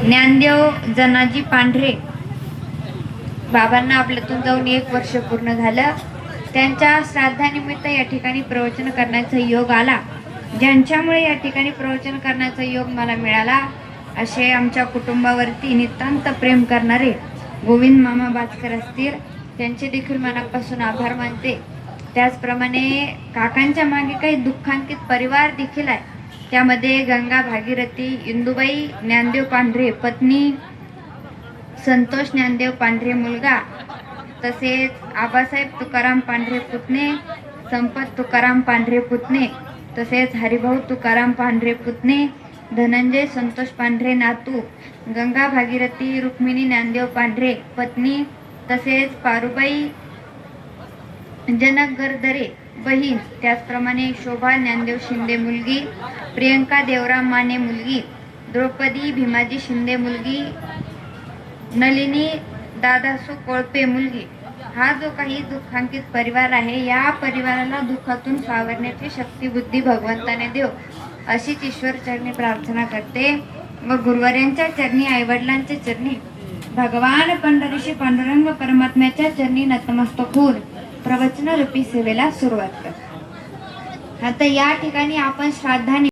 ज्ञानदेव जनाजी पांढरे बाबांना आपल्यातून जाऊन 1 वर्ष पूर्ण झालं। त्यांच्या श्राद्धानिमित्त या ठिकाणी प्रवचन करण्याचा योग आला। ज्यांच्यामुळे या ठिकाणी प्रवचन करण्याचा योग मला मिळाला असे आमच्या कुटुंबावरती नितांत प्रेम करणारे गोविंद मामा बाचकर असतील, त्यांचे देखील मनापासून आभार मानते। त्याचप्रमाणे काकांच्या मागे काही दुःखांकित परिवार देखील आहे। त्यामध्ये गंगा भागीरथी इंदुबाई ज्ञानदेव पांढरे पत्नी, संतोष ज्ञानदेव पांढरे मुलगा, तसेच आबासाहेब तुकाराम पांढरे पुतणे, संपत तुकाराम पांढरे पुतणे, तसेच हरिभाऊ तुकाराम पांढरे पुतणे, धनंजय संतोष पांढरे नातू, गंगा भागीरथी रुक्मिणी ज्ञानदेव पांढरे पत्नी, तसेच पारुबाई जनक गरदरे बहीण, त्याचप्रमाणे शोभा ज्ञानदेव शिंदे मुलगी, प्रियंका देवराम माने मुलगी, द्रौपदी भीमाजी शिंदे मुलगी, नलिनी दादासू कोळपे मुलगी। हा जो काही दुःखांकित परिवार आहे, या परिवाराला दुःखातून सावरण्याची शक्ती बुद्धी भगवंताने देव अशीच ईश्वर चरणी प्रार्थना करते व गुरुवाऱ्यांच्या चरणी, आईवडिलांच्या चरणी, भगवान पंढरीशी पांडुरंग परमात्म्याच्या चरणी नतमस्तक होऊन प्रवचन रूपी सेवेला सुरुवात करतो। आता या ठिकाणी आपण श्राद्धाने